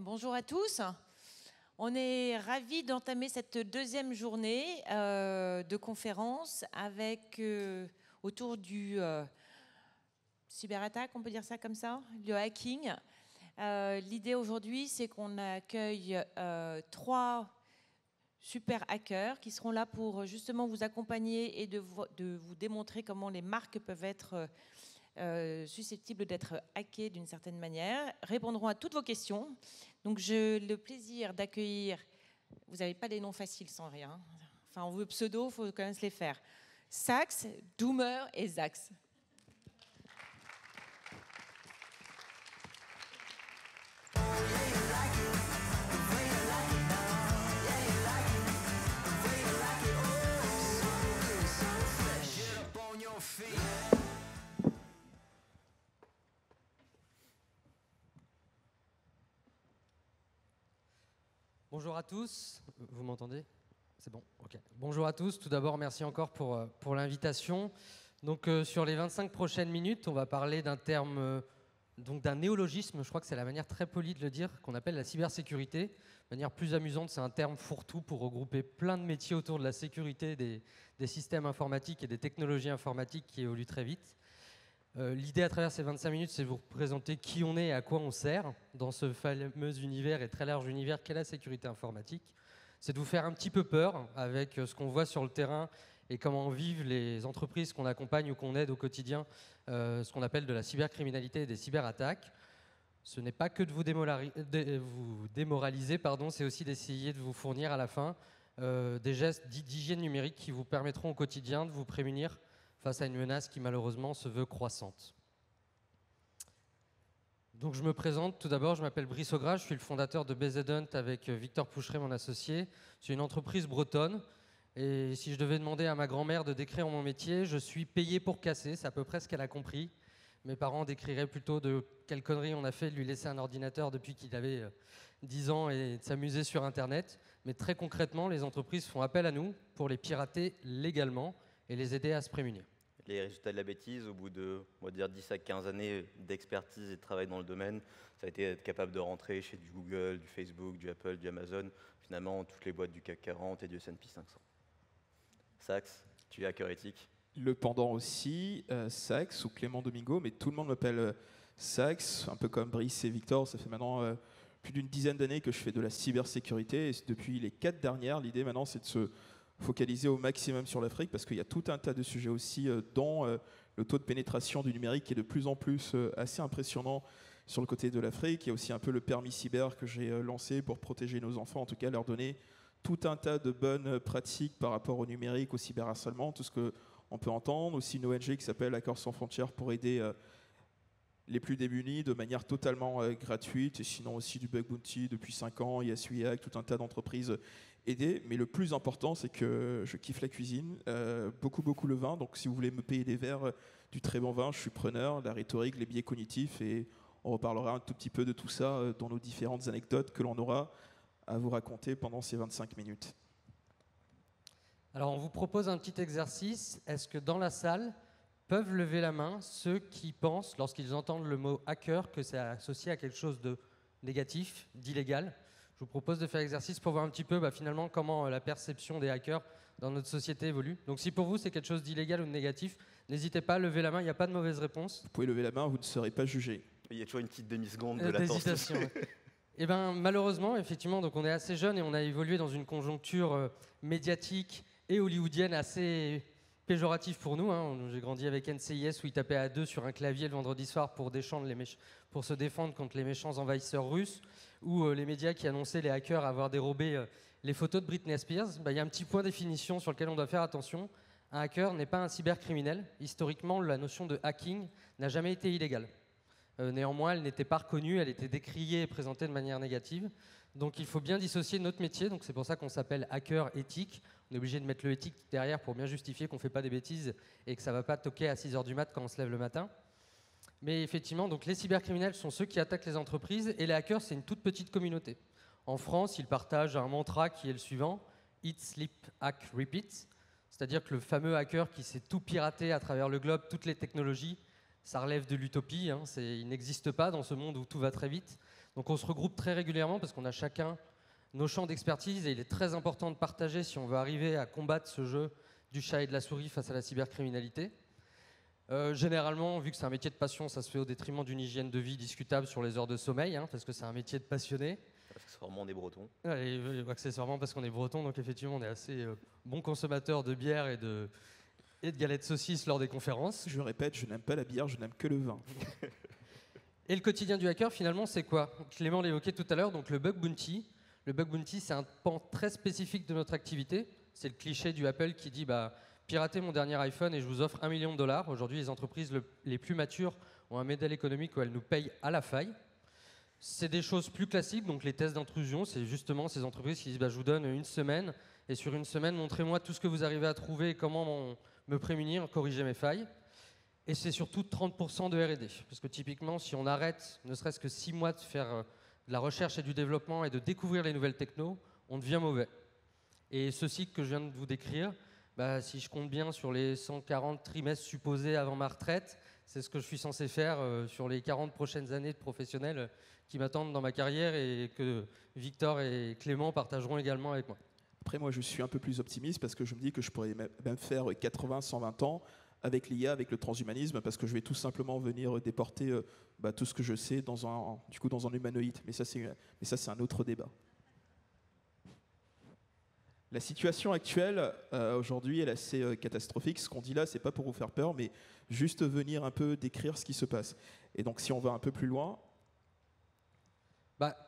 Bonjour à tous. On est ravis d'entamer cette deuxième journée de conférence avec autour du cyberattaque, on peut dire ça comme ça, le hacking. L'idée aujourd'hui, c'est qu'on accueille 3 super hackers qui seront là pour justement vous accompagner et de vous démontrer comment les marques peuvent être susceptibles d'être hackés d'une certaine manière, répondront à toutes vos questions. Donc j'ai le plaisir d'accueillir, vous n'avez pas des noms faciles sans rien, enfin on veut pseudo, il faut quand même se les faire, Sax, Doomer et Zax. Bonjour à tous, vous m'entendez? C'est bon, ok. Bonjour à tous, tout d'abord merci encore pour l'invitation. Donc sur les 25 prochaines minutes, on va parler d'un terme, donc d'un néologisme, je crois que c'est la manière très polie de le dire, qu'on appelle la cybersécurité. De manière plus amusante, c'est un terme fourre-tout pour regrouper plein de métiers autour de la sécurité des systèmes informatiques et des technologies informatiques qui évoluent très vite. L'idée à travers ces 25 minutes, c'est de vous présenter qui on est et à quoi on sert dans ce fameux univers et très large univers qu'est la sécurité informatique. C'est de vous faire un petit peu peur avec ce qu'on voit sur le terrain et comment vivent les entreprises qu'on accompagne ou qu'on aide au quotidien, ce qu'on appelle de la cybercriminalité et des cyberattaques. Ce n'est pas que de vous démoraliser, c'est aussi d'essayer de vous fournir à la fin des gestes d'hygiène numérique qui vous permettront au quotidien de vous prémunir face à une menace qui malheureusement se veut croissante. Donc je me présente, tout d'abord je m'appelle Brice Augrage, je suis le fondateur de BZ Hunt avec Victor Poucheret, mon associé. C'est une entreprise bretonne et si je devais demander à ma grand-mère de décrire mon métier, je suis payé pour casser, c'est à peu près ce qu'elle a compris. Mes parents décriraient plutôt de quelle connerie on a fait de lui laisser un ordinateur depuis qu'il avait 10 ans et de s'amuser sur Internet. Mais très concrètement, les entreprises font appel à nous pour les pirater légalement et les aider à se prémunir. Les résultats de la bêtise, au bout de, on va dire, 10 à 15 années d'expertise et de travail dans le domaine, ça a été être capable de rentrer chez du Google, du Facebook, du Apple, du Amazon, finalement toutes les boîtes du CAC 40 et du S&P 500. Sax, tu es hacker éthique. Le pendant aussi, Sax ou Clément Domingo, mais tout le monde m'appelle Sax, un peu comme Brice et Victor. Ça fait maintenant plus d'une dizaine d'années que je fais de la cybersécurité. Et depuis les 4 dernières, l'idée maintenant c'est de se focaliser au maximum sur l'Afrique parce qu'il y a tout un tas de sujets aussi dont le taux de pénétration du numérique qui est de plus en plus assez impressionnant sur le côté de l'Afrique. Il y a aussi un peu le permis cyber que j'ai lancé pour protéger nos enfants, en tout cas leur donner tout un tas de bonnes pratiques par rapport au numérique, au cyberharcèlement, tout ce qu'on peut entendre. Aussi une ONG qui s'appelle Hackers sans frontières pour aider les plus démunis de manière totalement gratuite. Et sinon aussi du Bug Bounty depuis 5 ans, il y a SUIAC, tout un tas d'entreprises aider, mais le plus important, c'est que je kiffe la cuisine, beaucoup le vin. Donc si vous voulez me payer des verres du très bon vin, je suis preneur, la rhétorique, les biais cognitifs, et on reparlera un tout petit peu de tout ça dans nos différentes anecdotes que l'on aura à vous raconter pendant ces 25 minutes. Alors on vous propose un petit exercice. Est-ce que dans la salle peuvent lever la main ceux qui pensent, lorsqu'ils entendent le mot hacker, que c'est associé à quelque chose de négatif, d'illégal? Je vous propose de faire l'exercice pour voir un petit peu finalement comment la perception des hackers dans notre société évolue. Donc si pour vous c'est quelque chose d'illégal ou de négatif, n'hésitez pas à lever la main, il n'y a pas de mauvaise réponse. Vous pouvez lever la main, vous ne serez pas jugé. Il y a toujours une petite demi-seconde de latence. D'hésitation. Et malheureusement, effectivement, donc on est assez jeune et on a évolué dans une conjoncture médiatique et hollywoodienne assez péjorative pour nous. J'ai grandi avec NCIS où ils tapaient à 2 sur un clavier le vendredi soir pour se défendre contre les méchants envahisseurs russes, ou les médias qui annonçaient les hackers avoir dérobé les photos de Britney Spears. Il y a un petit point de définition sur lequel on doit faire attention. Un hacker n'est pas un cybercriminel. Historiquement, la notion de hacking n'a jamais été illégale. Néanmoins, elle n'était pas reconnue, elle était décriée et présentée de manière négative. Donc il faut bien dissocier notre métier, donc c'est pour ça qu'on s'appelle hacker éthique. On est obligé de mettre le éthique derrière pour bien justifier qu'on ne fait pas des bêtises et que ça ne va pas toquer à 6 h du mat quand on se lève le matin. Mais effectivement, donc les cybercriminels sont ceux qui attaquent les entreprises et les hackers, c'est une toute petite communauté. En France, ils partagent un mantra qui est le suivant, Eat, Sleep, Hack, Repeat. C'est-à-dire que le fameux hacker qui sait tout pirater à travers le globe, toutes les technologies, ça relève de l'utopie, il n'existe pas dans ce monde où tout va très vite. Donc on se regroupe très régulièrement parce qu'on a chacun nos champs d'expertise et il est très important de partager si on veut arriver à combattre ce jeu du chat et de la souris face à la cybercriminalité. Généralement, vu que c'est un métier de passion, ça se fait au détriment d'une hygiène de vie discutable sur les heures de sommeil, hein, parce que c'est un métier de passionné. Accessoirement, on est breton. Accessoirement parce qu'on est breton, donc effectivement, on est assez bons consommateurs de bière et de galettes saucisses lors des conférences. Je répète, je n'aime pas la bière, je n'aime que le vin. Et le quotidien du hacker, finalement, c'est quoi? Clément l'évoquait tout à l'heure, donc le bug bounty. Le bug bounty, c'est un pan très spécifique de notre activité. C'est le cliché du Apple qui dit piratez mon dernier iPhone et je vous offre $1 million. Aujourd'hui, les entreprises les plus matures ont un modèle économique où elles nous payent à la faille. C'est des choses plus classiques, donc les tests d'intrusion, c'est justement ces entreprises qui disent je vous donne une semaine et sur une semaine, montrez-moi tout ce que vous arrivez à trouver et comment me prémunir, corriger mes failles. Et c'est surtout 30% de R&D. Parce que typiquement, si on arrête ne serait-ce que 6 mois de faire de la recherche et du développement et de découvrir les nouvelles technos, on devient mauvais. Et ce cycle que je viens de vous décrire, si je compte bien sur les 140 trimestres supposés avant ma retraite, c'est ce que je suis censé faire sur les 40 prochaines années de professionnel qui m'attendent dans ma carrière et que Victor et Clément partageront également avec moi. Après, moi, je suis un peu plus optimiste parce que je me dis que je pourrais même faire 80, 120 ans avec l'IA, avec le transhumanisme, parce que je vais tout simplement venir déporter tout ce que je sais dans un humanoïde. Mais ça, c'est un autre débat. La situation actuelle, aujourd'hui, elle est assez catastrophique. Ce qu'on dit là, c'est pas pour vous faire peur, mais juste venir un peu décrire ce qui se passe. Et donc, si on va un peu plus loin...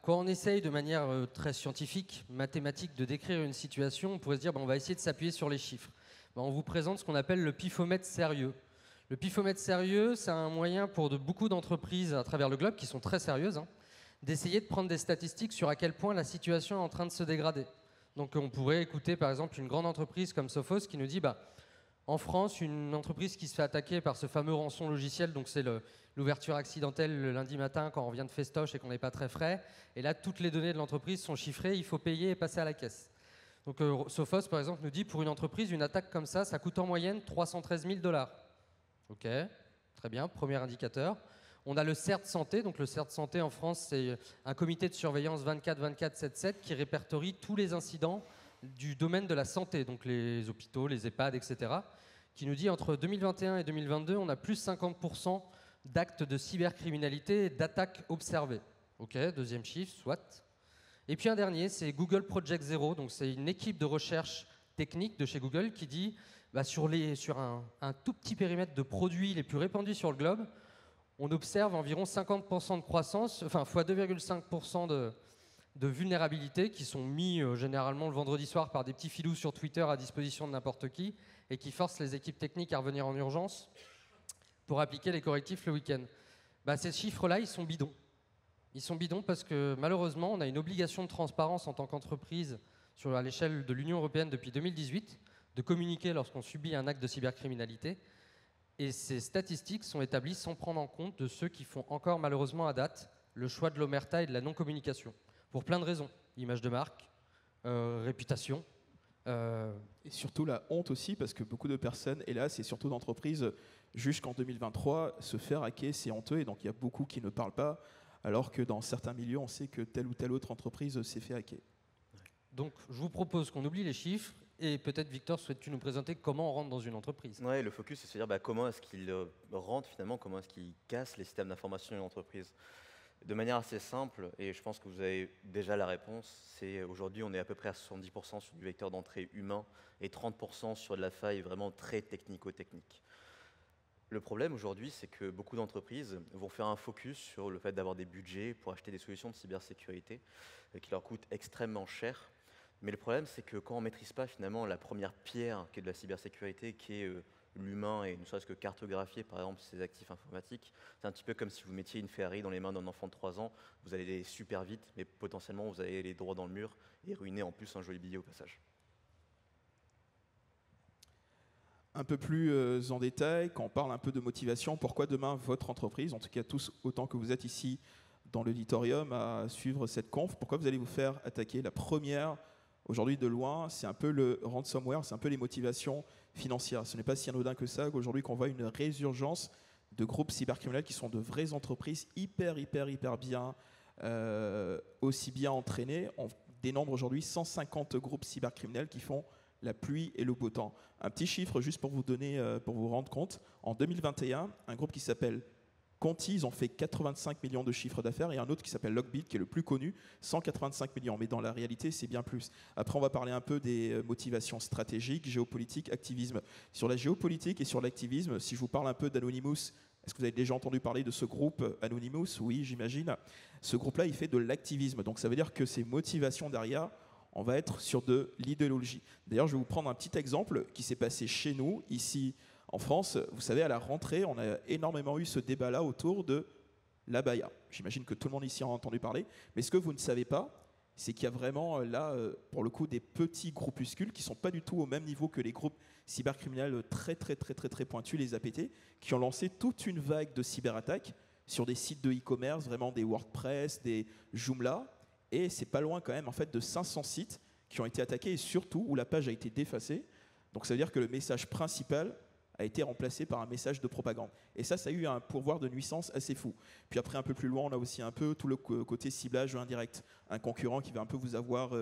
Quand on essaye de manière très scientifique, mathématique, de décrire une situation, on pourrait se dire on va essayer de s'appuyer sur les chiffres. On vous présente ce qu'on appelle le pifomètre sérieux. Le pifomètre sérieux, c'est un moyen pour beaucoup d'entreprises à travers le globe, qui sont très sérieuses, d'essayer de prendre des statistiques sur à quel point la situation est en train de se dégrader. Donc on pourrait écouter par exemple une grande entreprise comme Sophos qui nous dit en France, une entreprise qui se fait attaquer par ce fameux rançon logiciel, donc c'est l'ouverture accidentelle le lundi matin quand on vient de festoche et qu'on n'est pas très frais, et là toutes les données de l'entreprise sont chiffrées, il faut payer et passer à la caisse. Donc Sophos par exemple nous dit pour une entreprise, une attaque comme ça coûte en moyenne $313 000. Ok, très bien, premier indicateur. On a le CERT Santé, donc le CERT Santé en France, c'est un comité de surveillance 24/24/7/7 qui répertorie tous les incidents du domaine de la santé, donc les hôpitaux, les EHPAD, etc., qui nous dit entre 2021 et 2022, on a plus 50% d'actes de cybercriminalité et d'attaques observées. Ok, deuxième chiffre, soit. Et puis un dernier, c'est Google Project Zero, donc c'est une équipe de recherche technique de chez Google qui dit sur un tout petit périmètre de produits les plus répandus sur le globe, on observe environ 50% de croissance, enfin x 2,5% de vulnérabilités qui sont mis généralement le vendredi soir par des petits filous sur Twitter à disposition de n'importe qui et qui forcent les équipes techniques à revenir en urgence pour appliquer les correctifs le week-end. Ces chiffres-là, ils sont bidons. Ils sont bidons parce que malheureusement, on a une obligation de transparence en tant qu'entreprise à l'échelle de l'Union européenne depuis 2018 de communiquer lorsqu'on subit un acte de cybercriminalité. Et ces statistiques sont établies sans prendre en compte de ceux qui font encore malheureusement à date le choix de l'omerta et de la non-communication. Pour plein de raisons. Image de marque, réputation. Et surtout la honte aussi, parce que beaucoup de personnes, hélas, et surtout d'entreprises, jusqu'en 2023, se faire hacker, c'est honteux. Et donc il y a beaucoup qui ne parlent pas, alors que dans certains milieux, on sait que telle ou telle autre entreprise s'est fait hacker. Donc je vous propose qu'on oublie les chiffres. Et peut-être, Victor, souhaites-tu nous présenter comment on rentre dans une entreprise? Oui, le focus, c'est de se dire comment est-ce qu'il rentre finalement, comment est-ce qu'il casse les systèmes d'information d'une entreprise. De manière assez simple, et je pense que vous avez déjà la réponse, c'est aujourd'hui on est à peu près à 70% sur du vecteur d'entrée humain et 30% sur de la faille vraiment très technico-technique. Le problème aujourd'hui, c'est que beaucoup d'entreprises vont faire un focus sur le fait d'avoir des budgets pour acheter des solutions de cybersécurité qui leur coûtent extrêmement cher. Mais le problème, c'est que quand on ne maîtrise pas finalement la première pierre qui est de la cybersécurité, qui est l'humain, et ne serait-ce que cartographier par exemple ses actifs informatiques, c'est un petit peu comme si vous mettiez une Ferrari dans les mains d'un enfant de 3 ans, vous allez aller super vite, mais potentiellement vous allez aller droit dans le mur et ruiner en plus un joli billet au passage. Un peu plus en détail, quand on parle un peu de motivation, pourquoi demain votre entreprise, en tout cas tous autant que vous êtes ici dans l'auditorium à suivre cette conf, pourquoi vous allez vous faire attaquer? La première, aujourd'hui de loin, c'est un peu le ransomware, c'est un peu les motivations financières. Ce n'est pas si anodin que ça qu'aujourd'hui qu'on voit une résurgence de groupes cybercriminels qui sont de vraies entreprises hyper bien aussi bien entraînés. On dénombre aujourd'hui 150 groupes cybercriminels qui font la pluie et le beau temps. Un petit chiffre juste pour vous donner, pour vous rendre compte. En 2021, un groupe qui s'appelle Conti, ils ont fait 85 millions de chiffre d'affaires, et un autre qui s'appelle Lockbit, qui est le plus connu, 185 millions. Mais dans la réalité, c'est bien plus. Après, on va parler un peu des motivations stratégiques, géopolitiques, activisme. Sur la géopolitique et sur l'activisme, si je vous parle un peu d'Anonymous, est-ce que vous avez déjà entendu parler de ce groupe Anonymous? Oui, j'imagine. Ce groupe-là, il fait de l'activisme. Donc ça veut dire que ses motivations derrière, on va être sur de l'idéologie. D'ailleurs, je vais vous prendre un petit exemple qui s'est passé chez nous, ici en France. Vous savez, à la rentrée, on a énormément eu ce débat-là autour de l'abaya. J'imagine que tout le monde ici en a entendu parler. Mais ce que vous ne savez pas, c'est qu'il y a vraiment là, pour le coup, des petits groupuscules qui ne sont pas du tout au même niveau que les groupes cybercriminels très pointus, les APT, qui ont lancé toute une vague de cyberattaques sur des sites de e-commerce, vraiment des WordPress, des Joomla. Et c'est pas loin quand même en fait de 500 sites qui ont été attaqués, et surtout où la page a été défacée. Donc ça veut dire que le message principal a été remplacé par un message de propagande. Et ça a eu un pourvoir de nuisance assez fou. Puis après, un peu plus loin, on a aussi un peu tout le côté ciblage indirect. Un concurrent qui va un peu vous avoir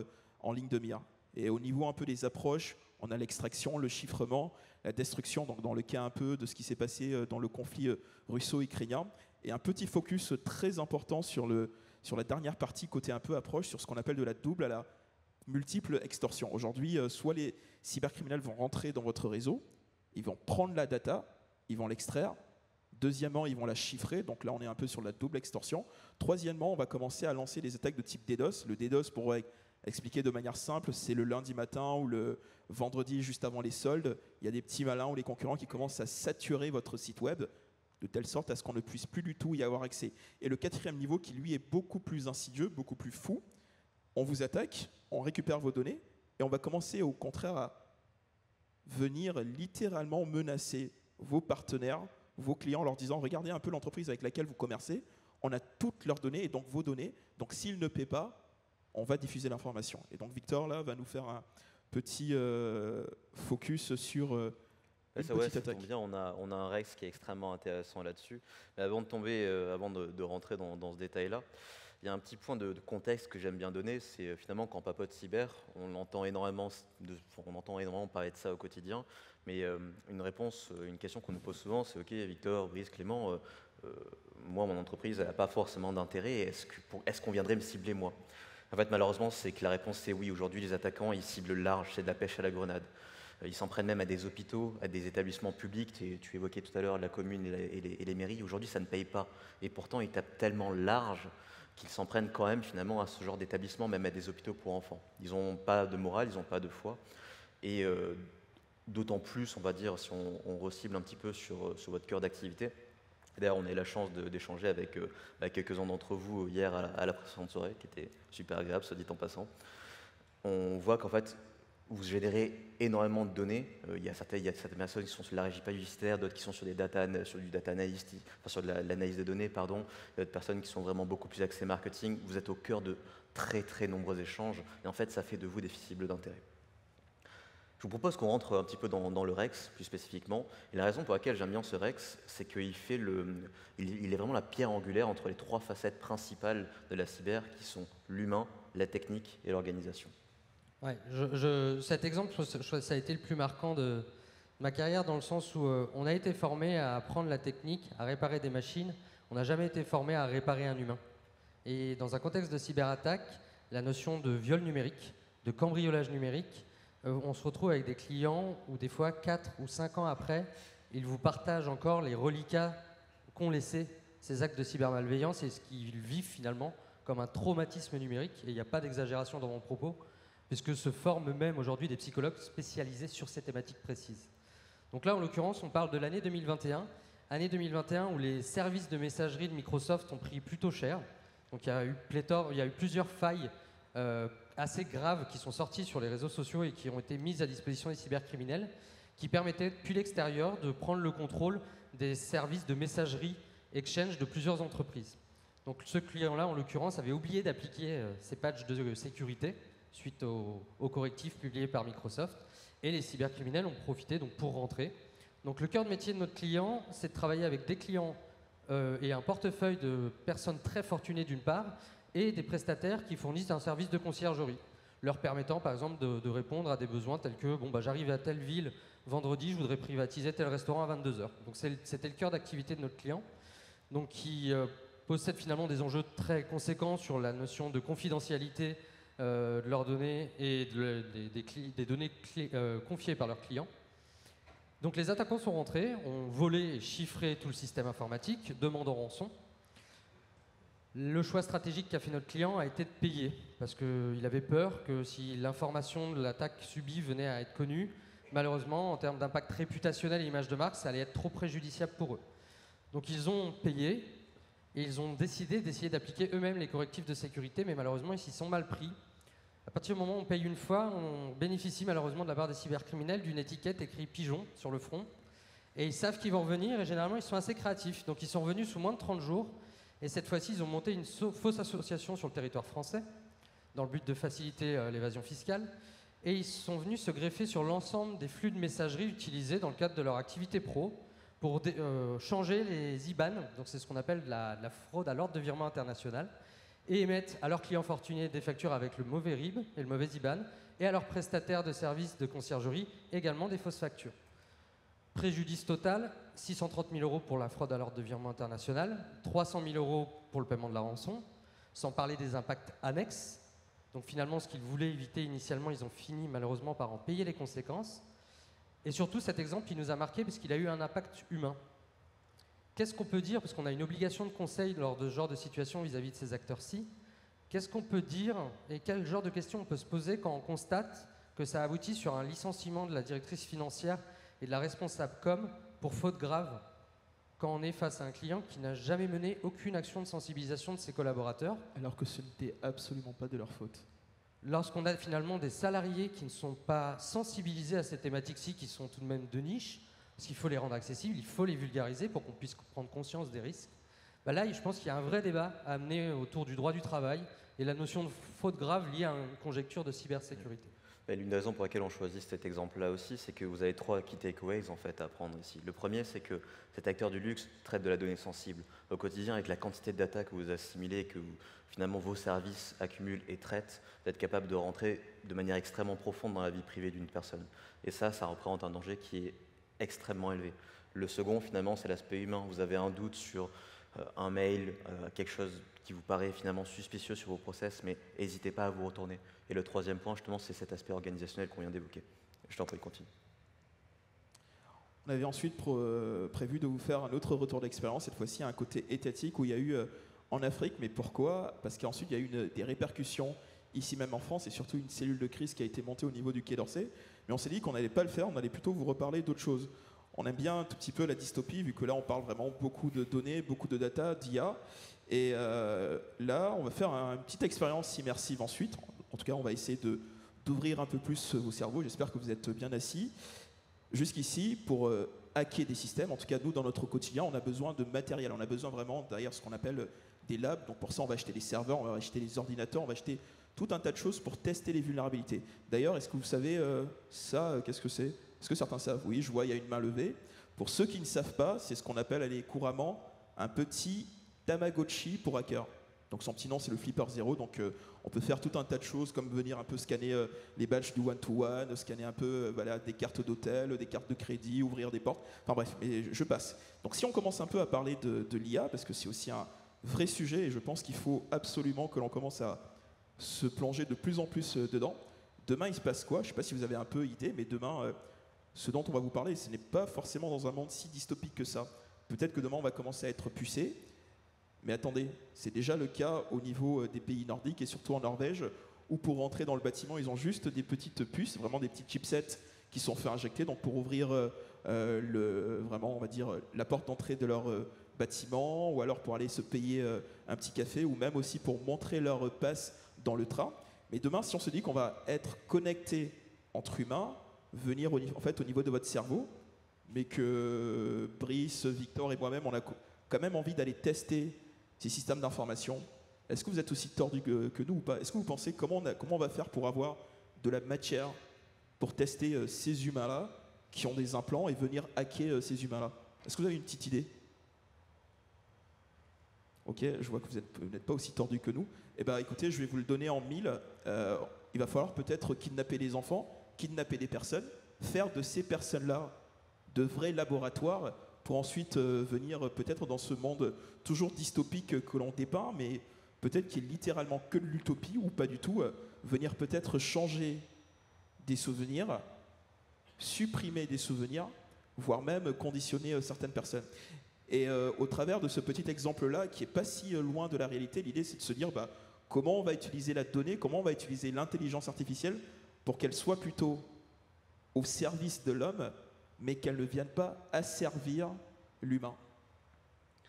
en ligne de mire. Et au niveau un peu des approches, on a l'extraction, le chiffrement, la destruction, donc dans le cas un peu de ce qui s'est passé dans le conflit russo-ukrainien. Et un petit focus très important sur la dernière partie, côté un peu approche, sur ce qu'on appelle de la double à la multiple extorsion. Aujourd'hui, soit les cybercriminels vont rentrer dans votre réseau, ils vont prendre la data, ils vont l'extraire. Deuxièmement, ils vont la chiffrer. Donc là, on est un peu sur la double extorsion. Troisièmement, on va commencer à lancer des attaques de type DDoS. Le DDoS, pour expliquer de manière simple, c'est le lundi matin ou le vendredi juste avant les soldes. Il y a des petits malins ou les concurrents qui commencent à saturer votre site web de telle sorte à ce qu'on ne puisse plus du tout y avoir accès. Et le quatrième niveau, qui lui est beaucoup plus insidieux, beaucoup plus fou, on vous attaque, on récupère vos données et on va commencer au contraire à venir littéralement menacer vos partenaires, vos clients, en leur disant « Regardez un peu l'entreprise avec laquelle vous commercez, on a toutes leurs données et donc vos données. Donc s'ils ne paient pas, on va diffuser l'information. » Et donc Victor là va nous faire un petit focus sur une petite attaque. Bien, on a un Rex qui est extrêmement intéressant là-dessus. Mais avant de rentrer dans ce détail-là, il y a un petit point de contexte que j'aime bien donner, c'est finalement quand on papote cyber, on entend énormément parler de ça au quotidien, mais une question qu'on nous pose souvent, c'est « Ok, Victor, Brice, Clément, moi, mon entreprise, elle n'a pas forcément d'intérêt, est-ce qu'on viendrait me cibler moi ?» En fait, malheureusement, c'est que la réponse c'est oui. Aujourd'hui, les attaquants, ils ciblent large, c'est de la pêche à la grenade. Ils s'en prennent même à des hôpitaux, à des établissements publics. Tu évoquais tout à l'heure la commune et les mairies. Aujourd'hui, ça ne paye pas. Et pourtant, ils tapent tellement large qu'ils s'en prennent quand même finalement à ce genre d'établissement, même à des hôpitaux pour enfants. Ils n'ont pas de morale, ils n'ont pas de foi. Et d'autant plus, on va dire, si on recible un petit peu sur votre cœur d'activité. D'ailleurs, on a eu la chance d'échanger avec quelques-uns d'entre vous hier à la précédente soirée, qui était super agréable, soit dit en passant. On voit qu'en fait, vous générez énormément de données. Il y a certaines personnes qui sont sur la régie publicitaire, d'autres qui sont sur du data analyst, enfin sur de l'analyse des données, pardon. Il y a d'autres personnes qui sont vraiment beaucoup plus axées marketing. Vous êtes au cœur de très nombreux échanges, et en fait, ça fait de vous des cibles d'intérêt. Je vous propose qu'on rentre un petit peu dans le Rex, plus spécifiquement. Et la raison pour laquelle j'aime bien ce Rex, c'est qu'il il est vraiment la pierre angulaire entre les trois facettes principales de la cyber, qui sont l'humain, la technique et l'organisation. Ouais, cet exemple, ça a été le plus marquant de ma carrière, dans le sens où on a été formé à apprendre la technique, à réparer des machines. On n'a jamais été formé à réparer un humain. Et dans un contexte de cyberattaque, la notion de viol numérique, de cambriolage numérique, on se retrouve avec des clients où des fois 4 ou 5 ans après, ils vous partagent encore les reliquats qu'ont laissé ces actes de cybermalveillance et ce qu'ils vivent finalement comme un traumatisme numérique. Et il n'y a pas d'exagération dans mon propos, puisque se forment même aujourd'hui des psychologues spécialisés sur ces thématiques précises. Donc là, en l'occurrence, on parle de l'année 2021, année 2021 où les services de messagerie de Microsoft ont pris plutôt cher. Donc il y a eu plusieurs failles assez graves qui sont sorties sur les réseaux sociaux et qui ont été mises à disposition des cybercriminels, qui permettaient depuis l'extérieur de prendre le contrôle des services de messagerie Exchange de plusieurs entreprises. Donc ce client-là, en l'occurrence, avait oublié d'appliquer ses patchs de sécurité suite aux correctifs publiés par Microsoft, et les cybercriminels ont profité donc pour rentrer. Donc le cœur de métier de notre client, c'est de travailler avec des clients et un portefeuille de personnes très fortunées d'une part, et des prestataires qui fournissent un service de conciergerie, leur permettant par exemple de répondre à des besoins tels que bon, bah, j'arrive à telle ville vendredi, je voudrais privatiser tel restaurant à 22h. Donc c'était le cœur d'activité de notre client, donc qui possède finalement des enjeux très conséquents sur la notion de confidentialité de leurs données et des données confiées par leurs clients. Donc les attaquants sont rentrés, ont volé et chiffré tout le système informatique, demandant rançon. Le choix stratégique qu'a fait notre client a été de payer, parce qu'il avait peur que si l'information de l'attaque subie venait à être connue, malheureusement, en termes d'impact réputationnel et image de marque, ça allait être trop préjudiciable pour eux. Donc ils ont payé, et ils ont décidé d'essayer d'appliquer eux-mêmes les correctifs de sécurité, mais malheureusement, ils s'y sont mal pris. À partir du moment où on paye une fois, on bénéficie malheureusement de la part des cybercriminels d'une étiquette écrite pigeon sur le front. Et ils savent qu'ils vont revenir, et généralement, ils sont assez créatifs. Donc ils sont revenus sous moins de 30 jours. Et cette fois-ci, ils ont monté une fausse association sur le territoire français, dans le but de faciliter l'évasion fiscale. Et ils sont venus se greffer sur l'ensemble des flux de messagerie utilisés dans le cadre de leur activité pro pour changer les IBAN, donc c'est ce qu'on appelle de la fraude à l'ordre de virement international, et émettre à leurs clients fortunés des factures avec le mauvais RIB et le mauvais IBAN, et à leurs prestataires de services de conciergerie également des fausses factures. Préjudice total, 630 000 € pour la fraude à l'ordre de virement international, 300 000 € pour le paiement de la rançon, sans parler des impacts annexes. Donc finalement, ce qu'ils voulaient éviter initialement, ils ont fini malheureusement par en payer les conséquences. Et surtout, cet exemple, il nous a marqué parce qu'il a eu un impact humain. Qu'est-ce qu'on peut dire, parce qu'on a une obligation de conseil lors de ce genre de situation vis-à-vis de ces acteurs-ci, qu'est-ce qu'on peut dire et quel genre de questions on peut se poser quand on constate que ça aboutit sur un licenciement de la directrice financière et de la responsable com pour faute grave, quand on est face à un client qui n'a jamais mené aucune action de sensibilisation de ses collaborateurs. Alors que ce n'était absolument pas de leur faute. Lorsqu'on a finalement des salariés qui ne sont pas sensibilisés à ces thématiques-ci, qui sont tout de même de niche, parce qu'il faut les rendre accessibles, il faut les vulgariser pour qu'on puisse prendre conscience des risques. Bah là, je pense qu'il y a un vrai débat à amener autour du droit du travail et la notion de faute grave liée à une conjecture de cybersécurité. L'une des raisons pour laquelle on choisit cet exemple-là aussi, c'est que vous avez 3 key takeaways en fait à prendre ici. Le premier, c'est que cet acteur du luxe traite de la donnée sensible. Au quotidien, avec la quantité de data que vous assimilez, que finalement vos services accumulent et traitent, vous êtes capable de rentrer de manière extrêmement profonde dans la vie privée d'une personne. Et ça représente un danger qui est extrêmement élevé. Le second, finalement, c'est l'aspect humain. Vous avez un doute sur un mail, quelque chose qui vous paraît finalement suspicieux sur vos process, mais n'hésitez pas à vous retourner. Et le troisième point, justement, c'est cet aspect organisationnel qu'on vient d'évoquer. Je t'en prie, continue. On avait ensuite prévu de vous faire un autre retour d'expérience, cette fois-ci un côté étatique où il y a eu en Afrique, mais pourquoi? Parce qu'ensuite il y a eu des répercussions ici même en France et surtout une cellule de crise qui a été montée au niveau du Quai d'Orsay. Mais on s'est dit qu'on n'allait pas le faire, on allait plutôt vous reparler d'autres choses. On aime bien un tout petit peu la dystopie, vu que là on parle vraiment beaucoup de données, beaucoup de data, d'IA. Et là, on va faire une petite expérience immersive ensuite. En tout cas, on va essayer d'ouvrir un peu plus vos cerveaux. J'espère que vous êtes bien assis. Jusqu'ici, pour hacker des systèmes, en tout cas nous, dans notre quotidien, on a besoin de matériel. On a besoin vraiment derrière ce qu'on appelle des labs. Donc pour ça, on va acheter des serveurs, on va acheter des ordinateurs, on va acheter tout un tas de choses pour tester les vulnérabilités. D'ailleurs, est-ce que vous savez ça, qu'est-ce que c'est? Est-ce que certains savent? Oui, je vois, il y a une main levée. Pour ceux qui ne savent pas, c'est ce qu'on appelle couramment un petit Tamagotchi pour hacker. Donc son petit nom, c'est le Flipper Zero. Donc on peut faire tout un tas de choses comme venir un peu scanner les badges du one-to-one, scanner un peu voilà, des cartes d'hôtel, des cartes de crédit, ouvrir des portes. Enfin bref, mais je passe. Donc si on commence un peu à parler de l'IA, parce que c'est aussi un vrai sujet et je pense qu'il faut absolument que l'on commence à se plonger de plus en plus dedans. Demain, il se passe quoi? Je ne sais pas si vous avez un peu idée, mais demain, ce dont on va vous parler, ce n'est pas forcément dans un monde si dystopique que ça. Peut-être que demain, on va commencer à être pucé. Mais attendez, c'est déjà le cas au niveau des pays nordiques et surtout en Norvège, où pour rentrer dans le bâtiment, ils ont juste des petites puces, vraiment des petits chipsets qui sont fait injecter, donc pour ouvrir vraiment, on va dire, la porte d'entrée de leur bâtiment, ou alors pour aller se payer un petit café, ou même aussi pour montrer leur passe dans le train. Mais demain, si on se dit qu'on va être connecté entre humains, venir au niveau de votre cerveau, mais que Brice, Victor et moi-même, on a quand même envie d'aller tester ces systèmes d'information. Est-ce que vous êtes aussi tordus que nous ou pas? Est-ce que vous pensez comment on va faire pour avoir de la matière pour tester ces humains-là qui ont des implants et venir hacker ces humains-là? Est-ce que vous avez une petite idée? Ok, je vois que vous n'êtes pas aussi tordu que nous. Eh bien, écoutez, je vais vous le donner en 1000. Il va falloir peut-être kidnapper des enfants, kidnapper des personnes, faire de ces personnes-là de vrais laboratoires pour ensuite venir peut-être dans ce monde toujours dystopique que l'on dépeint, mais peut-être qui est littéralement que de l'utopie ou pas du tout, venir peut-être changer des souvenirs, supprimer des souvenirs, voire même conditionner certaines personnes. Et au travers de ce petit exemple-là, qui n'est pas si loin de la réalité, l'idée c'est de se dire comment on va utiliser la donnée, comment on va utiliser l'intelligence artificielle pour qu'elle soit plutôt au service de l'homme, mais qu'elle ne vienne pas asservir l'humain.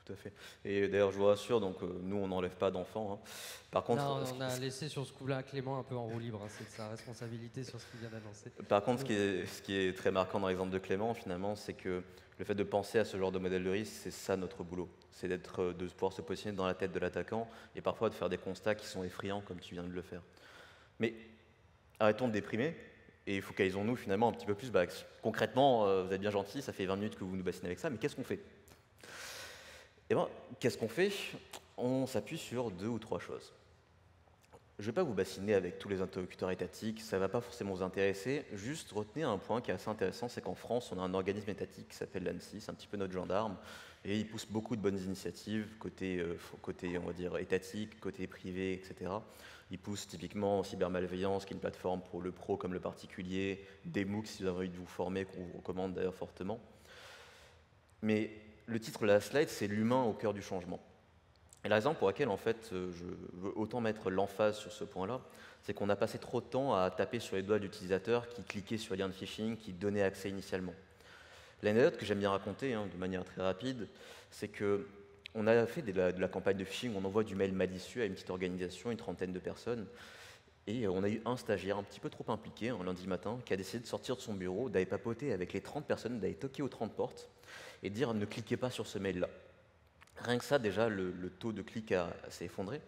Tout à fait. Et d'ailleurs, je vous rassure, donc nous, on n'enlève pas d'enfants. Hein. Par contre, non, on a laissé sur ce coup-là Clément un peu en roue libre. Hein, c'est de sa responsabilité sur ce qu'il vient d'annoncer. Par contre, ce qui est très marquant dans l'exemple de Clément, finalement, c'est que le fait de penser à ce genre de modèle de risque, c'est ça notre boulot. C'est de pouvoir se positionner dans la tête de l'attaquant et parfois de faire des constats qui sont effrayants, comme tu viens de le faire. Mais arrêtons de déprimer et focalisons-nous finalement un petit peu plus. Concrètement, vous êtes bien gentil, ça fait 20 minutes que vous nous bassinez avec ça, mais qu'est-ce qu'on fait? Eh bien, qu'est-ce qu'on fait? On s'appuie sur 2 ou 3 choses. Je ne vais pas vous bassiner avec tous les interlocuteurs étatiques, ça ne va pas forcément vous intéresser. Juste retenez un point qui est assez intéressant, c'est qu'en France, on a un organisme étatique qui s'appelle l'ANSSI, c'est un petit peu notre gendarme, et il pousse beaucoup de bonnes initiatives, côté on va dire, étatique, côté privé, etc. Il pousse typiquement Cybermalveillance, qui est une plateforme pour le pro comme le particulier, des MOOC si vous avez envie de vous former, qu'on vous recommande d'ailleurs fortement. Mais le titre de la slide, c'est l'humain au cœur du changement. Et la raison pour laquelle, en fait, je veux autant mettre l'emphase sur ce point-là, c'est qu'on a passé trop de temps à taper sur les doigts d'utilisateurs qui cliquaient sur les liens de phishing, qui donnaient accès initialement. L'anecdote que j'aime bien raconter, de manière très rapide, c'est qu'on a fait de la campagne de phishing, on envoie du mail malicieux à une petite organisation, une trentaine de personnes, et on a eu un stagiaire un petit peu trop impliqué, un lundi matin, qui a décidé de sortir de son bureau, d'aller papoter avec les 30 personnes, d'aller toquer aux 30 portes, et dire « ne cliquez pas sur ce mail-là ». Rien que ça, déjà, le taux de clic s'est effondré.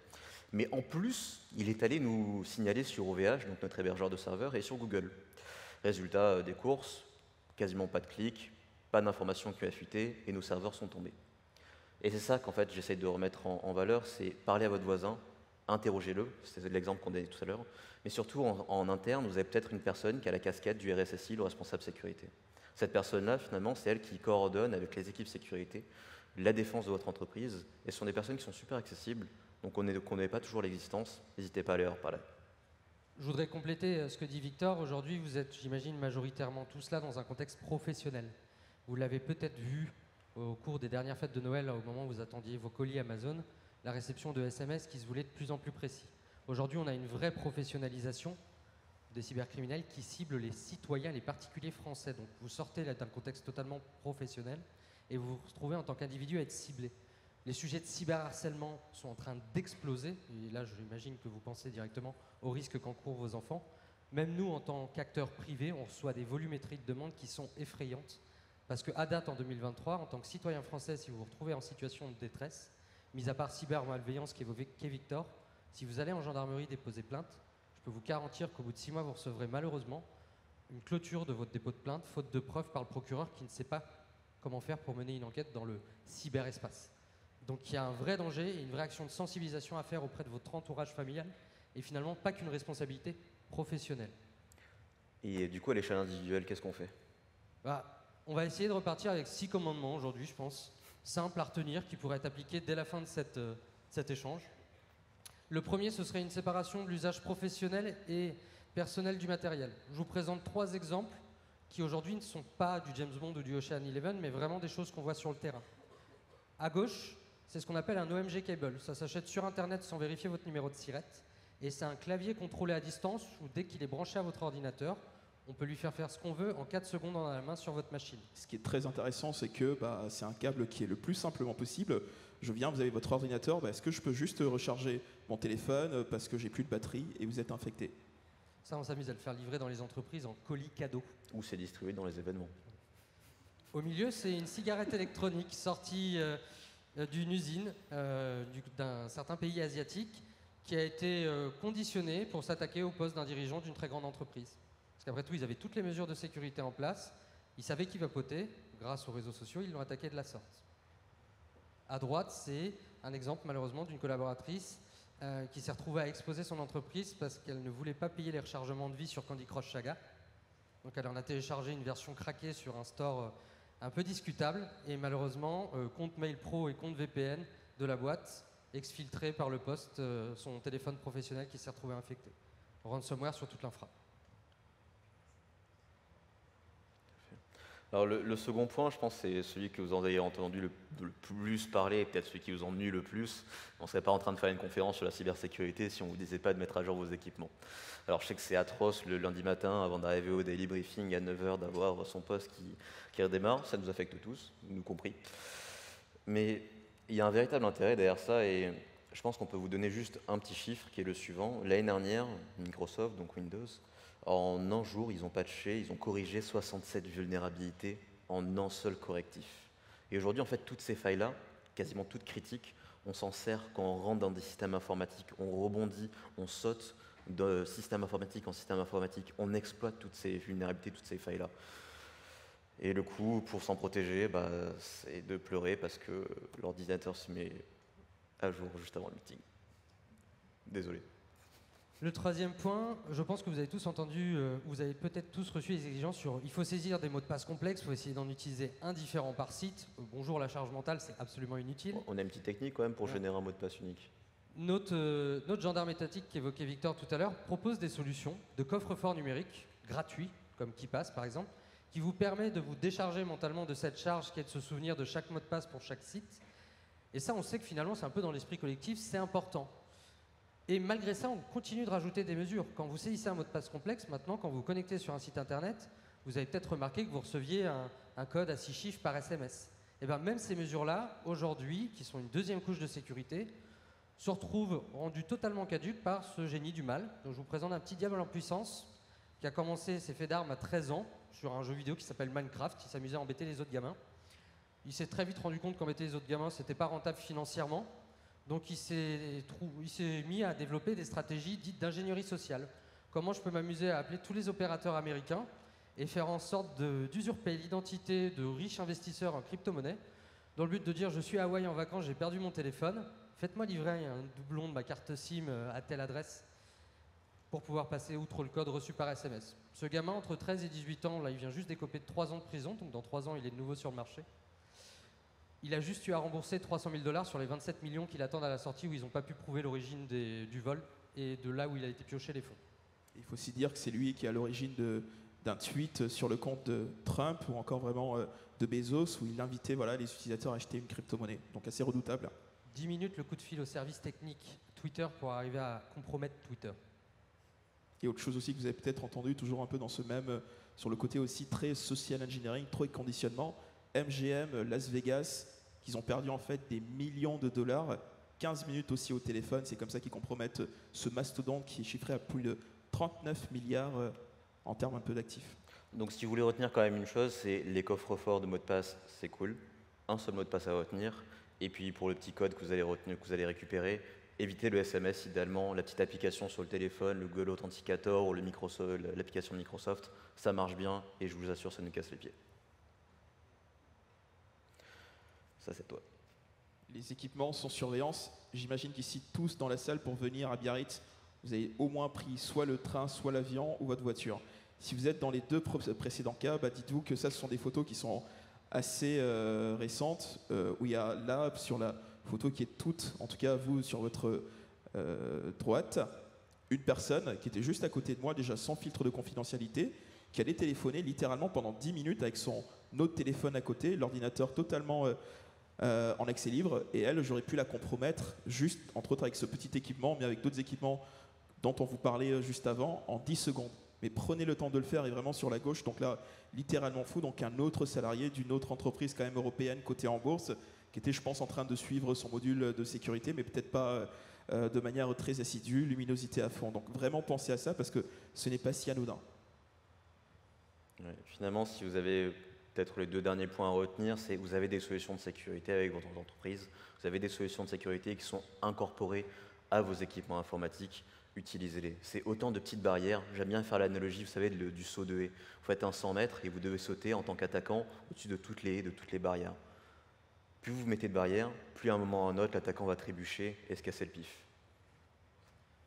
Mais en plus, il est allé nous signaler sur OVH, donc notre hébergeur de serveurs, et sur Google. Résultat des courses, quasiment pas de clics, pas d'informations qui ont fuité, et nos serveurs sont tombés. Et c'est ça qu'en fait j'essaie de remettre en valeur, c'est parler à votre voisin, interrogez-le, c'est l'exemple qu'on donnait tout à l'heure, mais surtout en interne, vous avez peut-être une personne qui a la casquette du RSSI, le responsable sécurité. Cette personne-là, finalement, c'est elle qui coordonne avec les équipes sécurité la défense de votre entreprise, et ce sont des personnes qui sont super accessibles, donc on ne connaît pas toujours l'existence, n'hésitez pas à aller leur parler. Je voudrais compléter ce que dit Victor. Aujourd'hui, vous êtes, j'imagine, majoritairement tous là dans un contexte professionnel. Vous l'avez peut-être vu au cours des dernières fêtes de Noël, au moment où vous attendiez vos colis Amazon, la réception de SMS qui se voulait de plus en plus précis. Aujourd'hui, on a une vraie professionnalisation des cybercriminels qui ciblent les citoyens, les particuliers français. Donc vous sortez là d'un contexte totalement professionnel et vous vous retrouvez en tant qu'individu à être ciblé. Les sujets de cyberharcèlement sont en train d'exploser, et là j'imagine que vous pensez directement au risque qu'encourent vos enfants. Même nous, en tant qu'acteurs privés, on reçoit des volumétries de demandes qui sont effrayantes, parce qu'à date, en 2023, en tant que citoyen français, si vous vous retrouvez en situation de détresse, mis à part cybermalveillance qu'évoquait Victor, si vous allez en gendarmerie déposer plainte, je peux vous garantir qu'au bout de 6 mois, vous recevrez malheureusement une clôture de votre dépôt de plainte, faute de preuves par le procureur qui ne sait pas comment faire pour mener une enquête dans le cyberespace. Donc il y a un vrai danger et une vraie action de sensibilisation à faire auprès de votre entourage familial et finalement pas qu'une responsabilité professionnelle. Et du coup, à l'échelle individuelle, qu'est-ce qu'on fait? On va essayer de repartir avec 6 commandements aujourd'hui, je pense, simples à retenir, qui pourraient être appliqués dès la fin de cet échange. Le premier, ce serait une séparation de l'usage professionnel et personnel du matériel. Je vous présente 3 exemples qui aujourd'hui ne sont pas du James Bond ou du Ocean Eleven, mais vraiment des choses qu'on voit sur le terrain. À gauche, c'est ce qu'on appelle un OMG cable. Ça s'achète sur Internet sans vérifier votre numéro de SIRET. Et c'est un clavier contrôlé à distance où dès qu'il est branché à votre ordinateur, on peut lui faire ce qu'on veut en 4 secondes dans la main sur votre machine. Ce qui est très intéressant, c'est que c'est un câble qui est le plus simplement possible. Je viens, vous avez votre ordinateur, est-ce que je peux juste recharger mon téléphone parce que j'ai plus de batterie et vous êtes infecté? Ça, on s'amuse à le faire livrer dans les entreprises en colis cadeau. Ou c'est distribué dans les événements. Au milieu, c'est une cigarette électronique sortie d'une usine d'un certain pays asiatique qui a été conditionnée pour s'attaquer au poste d'un dirigeant d'une très grande entreprise. Parce qu'après tout, ils avaient toutes les mesures de sécurité en place, ils savaient qui vapoter, grâce aux réseaux sociaux, ils l'ont attaqué de la sorte. À droite, c'est un exemple malheureusement d'une collaboratrice qui s'est retrouvée à exposer son entreprise parce qu'elle ne voulait pas payer les rechargements de vie sur Candy Crush Saga. Donc elle en a téléchargé une version craquée sur un store un peu discutable et malheureusement, compte mail pro et compte VPN de la boîte exfiltré par le poste son téléphone professionnel qui s'est retrouvé infecté. Ransomware sur toute l'infra. Alors le second point, je pense, c'est celui que vous en avez entendu le plus parler, et peut-être celui qui vous ennuie le plus. On ne serait pas en train de faire une conférence sur la cybersécurité si on ne vous disait pas de mettre à jour vos équipements. Alors je sais que c'est atroce le lundi matin, avant d'arriver au daily briefing à 9 h, d'avoir son poste qui redémarre. Ça nous affecte tous, nous compris. Mais il y a un véritable intérêt derrière ça, et je pense qu'on peut vous donner juste un petit chiffre qui est le suivant. L'année dernière, Microsoft, donc Windows, en un jour, ils ont patché, ils ont corrigé 67 vulnérabilités en un seul correctif. Et aujourd'hui, en fait, toutes ces failles-là, quasiment toutes critiques, on s'en sert quand on rentre dans des systèmes informatiques, on rebondit, on saute de système informatique en système informatique, on exploite toutes ces vulnérabilités, toutes ces failles-là. Et le coup, pour s'en protéger, c'est de pleurer parce que l'ordinateur se met à jour juste avant le meeting. Désolé. Le troisième point, je pense que vous avez tous entendu, vous avez peut-être tous reçu les exigences sur il faut saisir des mots de passe complexes, il faut essayer d'en utiliser un différent par site. Bonjour, la charge mentale, c'est absolument inutile. On a une petite technique quand même pour générer un mot de passe unique. Notre gendarme étatique qu'évoquait Victor tout à l'heure propose des solutions de coffre-fort numérique gratuits, comme KeePass par exemple, qui vous permet de vous décharger mentalement de cette charge qui est de se souvenir de chaque mot de passe pour chaque site. Et ça, on sait que finalement, c'est un peu dans l'esprit collectif, c'est important. Et malgré ça, on continue de rajouter des mesures. Quand vous saisissez un mot de passe complexe, maintenant, quand vous vous connectez sur un site internet, vous avez peut-être remarqué que vous receviez un code à 6 chiffres par SMS. Et bien même ces mesures-là, aujourd'hui, qui sont une deuxième couche de sécurité, se retrouvent rendues totalement caduques par ce génie du mal. Donc je vous présente un petit diable en puissance qui a commencé ses faits d'armes à 13 ans sur un jeu vidéo qui s'appelle Minecraft. Il s'amusait à embêter les autres gamins. Il s'est très vite rendu compte qu'embêter les autres gamins, c'était pas rentable financièrement. Donc il s'est mis à développer des stratégies dites d'ingénierie sociale. Comment je peux m'amuser à appeler tous les opérateurs américains et faire en sorte d'usurper l'identité de riches investisseurs en crypto-monnaie dans le but de dire je suis à Hawaï en vacances, j'ai perdu mon téléphone, faites-moi livrer un doublon de ma carte SIM à telle adresse pour pouvoir passer outre le code reçu par SMS. Ce gamin, entre 13 et 18 ans, là, il vient juste d'écoper de 3 ans de prison, donc dans 3 ans, il est de nouveau sur le marché. Il a juste eu à rembourser 300 000 $ sur les 27 millions qu'il attend à la sortie où ils n'ont pas pu prouver l'origine du vol et de là où il a été pioché les fonds. Il faut aussi dire que c'est lui qui est à l'origine d'un tweet sur le compte de Trump ou encore vraiment de Bezos où il invitait les utilisateurs à acheter une crypto-monnaie. Donc assez redoutable. 10 minutes le coup de fil au service technique Twitter pour arriver à compromettre Twitter. Et autre chose aussi que vous avez peut-être entendu, toujours un peu dans ce même, sur le côté aussi très social engineering, trop de conditionnement, MGM, Las Vegas, qu'ils ont perdu en fait des millions de dollars, 15 minutes aussi au téléphone, c'est comme ça qu'ils compromettent ce mastodonte qui est chiffré à plus de 39 milliards en termes un peu d'actifs. Donc si vous voulez retenir quand même une chose, c'est les coffres-forts de mots de passe, c'est cool, un seul mot de passe à retenir, et puis pour le petit code que vous allez retenir, que vous allez récupérer, évitez le SMS idéalement, la petite application sur le téléphone, le Google Authenticator ou l'application de Microsoft, ça marche bien et je vous assure ça nous casse les pieds. Ça c'est toi. Les équipements sans surveillance, j'imagine qu'ici tous dans la salle pour venir à Biarritz, vous avez au moins pris soit le train, soit l'avion ou votre voiture. Si vous êtes dans les deux précédents cas, dites-vous que ça ce sont des photos qui sont assez récentes, où il y a là sur la photo qui est toute, en tout cas vous sur votre droite, une personne qui était juste à côté de moi, déjà sans filtre de confidentialité, qui allait téléphoner littéralement pendant 10 minutes avec son autre téléphone à côté, l'ordinateur totalement en accès libre, et elle, j'aurais pu la compromettre juste, entre autres avec ce petit équipement, mais avec d'autres équipements dont on vous parlait juste avant, en 10 secondes. Mais prenez le temps de le faire, et vraiment sur la gauche, donc là, littéralement fou, donc un autre salarié d'une autre entreprise quand même européenne cotée en bourse, qui était, je pense, en train de suivre son module de sécurité, mais peut-être pas de manière très assidue, luminosité à fond. Donc vraiment pensez à ça, parce que ce n'est pas si anodin. Ouais, finalement, si vous avez peut-être les deux derniers points à retenir, c'est que vous avez des solutions de sécurité avec votre entreprise, vous avez des solutions de sécurité qui sont incorporées à vos équipements informatiques, utilisez-les. C'est autant de petites barrières. J'aime bien faire l'analogie, vous savez, du saut de haie. Vous faites un 100 mètres et vous devez sauter en tant qu'attaquant au-dessus de toutes les haies, de toutes les barrières. plus vous mettez de barrières, plus à un moment ou à un autre, l'attaquant va trébucher et se casser le pif.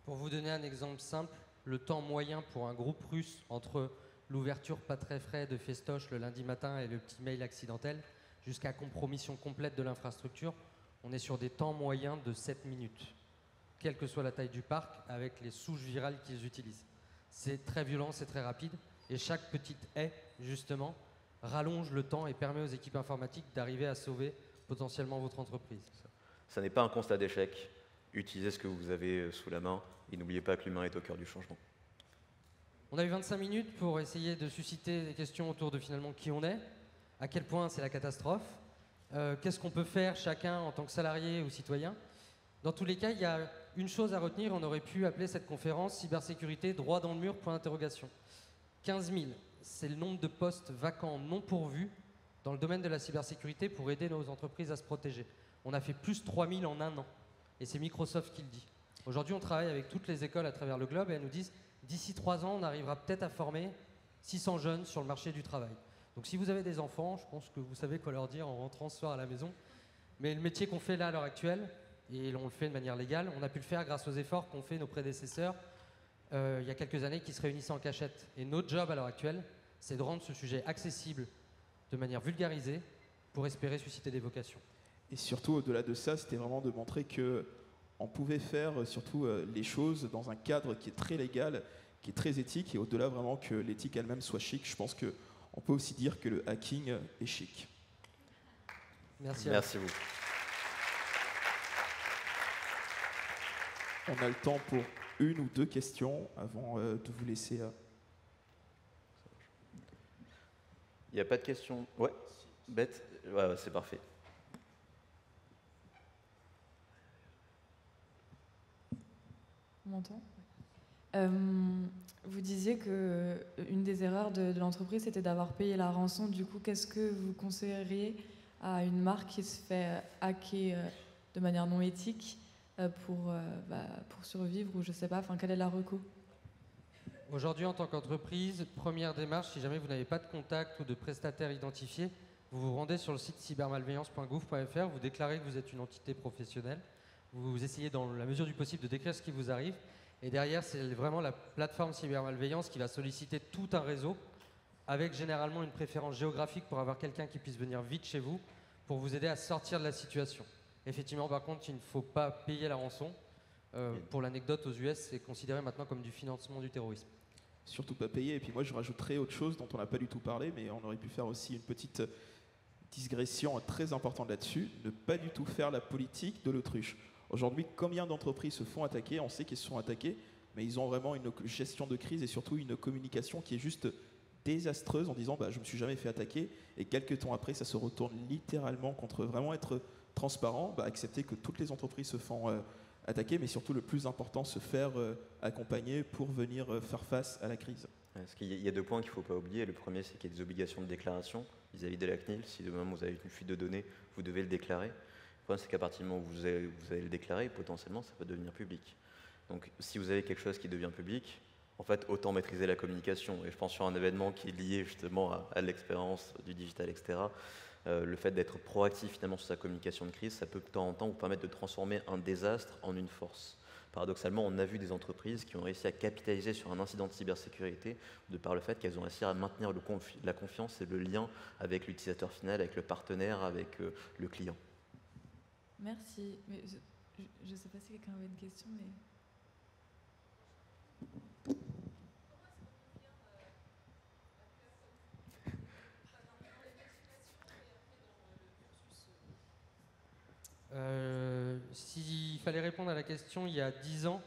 Pour vous donner un exemple simple, le temps moyen pour un groupe russe entre l'ouverture pas très frais de festoche le lundi matin et le petit mail accidentel, jusqu'à compromission complète de l'infrastructure, on est sur des temps moyens de 7 minutes, quelle que soit la taille du parc, avec les souches virales qu'ils utilisent. C'est très violent, c'est très rapide, et chaque petite haie, justement, rallonge le temps et permet aux équipes informatiques d'arriver à sauver potentiellement votre entreprise. Ça n'est pas un constat d'échec. Utilisez ce que vous avez sous la main et n'oubliez pas que l'humain est au cœur du changement. On a eu 25 minutes pour essayer de susciter des questions autour de finalement qui on est, à quel point c'est la catastrophe, qu'est-ce qu'on peut faire chacun en tant que salarié ou citoyen. Dans tous les cas, il y a une chose à retenir, on aurait pu appeler cette conférence cybersécurité droit dans le mur, point d'interrogation. 15 000, c'est le nombre de postes vacants non pourvus dans le domaine de la cybersécurité pour aider nos entreprises à se protéger. On a fait plus 3 000 en un an, et c'est Microsoft qui le dit. Aujourd'hui, on travaille avec toutes les écoles à travers le globe et elles nous disent d'ici 3 ans, on arrivera peut-être à former 600 jeunes sur le marché du travail. Donc si vous avez des enfants, je pense que vous savez quoi leur dire en rentrant ce soir à la maison. Mais le métier qu'on fait là à l'heure actuelle, et on le fait de manière légale, on a pu le faire grâce aux efforts qu'ont fait nos prédécesseurs il y a quelques années qui se réunissaient en cachette. Et notre job à l'heure actuelle, c'est de rendre ce sujet accessible de manière vulgarisée pour espérer susciter des vocations. Et surtout, au-delà de ça, c'était vraiment de montrer qu'on pouvait faire surtout les choses dans un cadre qui est très légal, qui est très éthique, et au-delà vraiment que l'éthique elle-même soit chic, je pense qu'on peut aussi dire que le hacking est chic. Merci. Merci vous. On a le temps pour une ou deux questions avant de vous laisser. Il n'y a pas de questions? Ouais, Bête? Ouais, c'est parfait. On m'entend? Vous disiez que une des erreurs de l'entreprise, c'était d'avoir payé la rançon. Du coup, qu'est-ce que vous conseilleriez à une marque qui se fait hacker de manière non éthique pour survivre, ou je sais pas, enfin, quelle est la reco? Aujourd'hui, en tant qu'entreprise, première démarche, si jamais vous n'avez pas de contact ou de prestataire identifié, vous vous rendez sur le site cybermalveillance.gouv.fr, vous déclarez que vous êtes une entité professionnelle, vous essayez dans la mesure du possible de décrire ce qui vous arrive, et derrière, c'est vraiment la plateforme cybermalveillance qui va solliciter tout un réseau, avec généralement une préférence géographique pour avoir quelqu'un qui puisse venir vite chez vous, pour vous aider à sortir de la situation. Effectivement, par contre, il ne faut pas payer la rançon. Pour l'anecdote, aux US, c'est considéré maintenant comme du financement du terrorisme. Surtout pas payer. Et puis moi, je rajouterais autre chose dont on n'a pas du tout parlé, mais on aurait pu faire aussi une petite digression très importante là-dessus, ne pas du tout faire la politique de l'autruche. Aujourd'hui, combien d'entreprises se font attaquer? On sait qu'ils se font attaquer, mais ils ont vraiment une gestion de crise et surtout une communication qui est juste désastreuse en disant je me suis jamais fait attaquer, et quelques temps après, ça se retourne littéralement contre vraiment être transparent, accepter que toutes les entreprises se font attaquer, mais surtout le plus important, se faire accompagner pour venir faire face à la crise. Parce qu'il y a deux points qu'il ne faut pas oublier. Le premier, c'est qu'il y a des obligations de déclaration vis-à-vis de la CNIL. Si demain vous avez une fuite de données, vous devez le déclarer. Le problème, c'est qu'à partir du moment où vous allez le déclarer, potentiellement, ça peut devenir public. Donc, si vous avez quelque chose qui devient public, en fait, autant maîtriser la communication. Et je pense sur un événement qui est lié justement à l'expérience du digital, etc. Le fait d'être proactif finalement sur sa communication de crise, ça peut de temps en temps vous permettre de transformer un désastre en une force. Paradoxalement, on a vu des entreprises qui ont réussi à capitaliser sur un incident de cybersécurité de par le fait qu'elles ont réussi à maintenir la confiance et le lien avec l'utilisateur final, avec le partenaire, avec le client. Merci. Mais je ne sais pas si quelqu'un avait une question, mais... S'il fallait répondre à la question il y a 10 ans,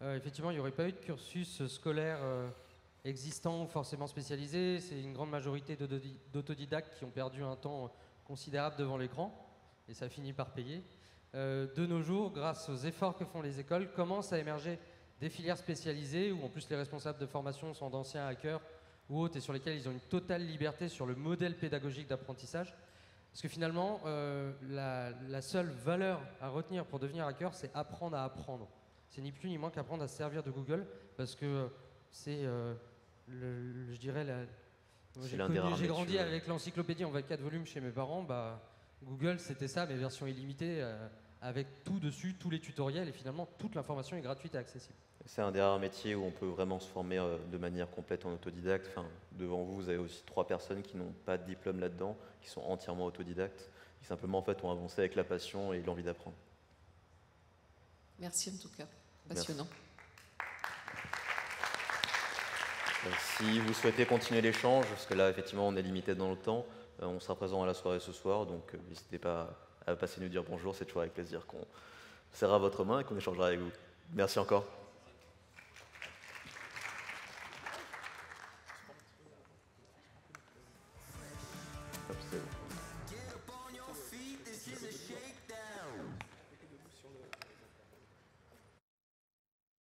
effectivement, il n'y aurait pas eu de cursus scolaire existant ou forcément spécialisé. C'est une grande majorité d'autodidactes qui ont perdu un temps considérable devant l'écran, et ça finit par payer. De nos jours, grâce aux efforts que font les écoles, commencent à émerger des filières spécialisées où en plus les responsables de formation sont d'anciens hackers ou autres, et sur lesquels ils ont une totale liberté sur le modèle pédagogique d'apprentissage. Parce que finalement, la seule valeur à retenir pour devenir hacker, c'est apprendre à apprendre. C'est ni plus ni moins qu'apprendre à se servir de Google, parce que c'est, je dirais, j'ai grandi avec l'encyclopédie en 24 volumes chez mes parents. Google, c'était ça, mais version illimitée, avec tout dessus, tous les tutoriels, et finalement, toute l'information est gratuite et accessible. C'est un des rares métiers où on peut vraiment se former de manière complète en autodidacte. Enfin, devant vous, vous avez aussi 3 personnes qui n'ont pas de diplôme là-dedans, qui sont entièrement autodidactes, qui simplement en fait, ont avancé avec la passion et l'envie d'apprendre. Merci en tout cas, passionnant. Si vous souhaitez continuer l'échange, parce que là, effectivement, on est limité dans le temps, on sera présent à la soirée ce soir, donc n'hésitez pas à passer nous dire bonjour, c'est toujours avec plaisir qu'on serrera votre main et qu'on échangera avec vous. Merci encore. Hop, c'est bon.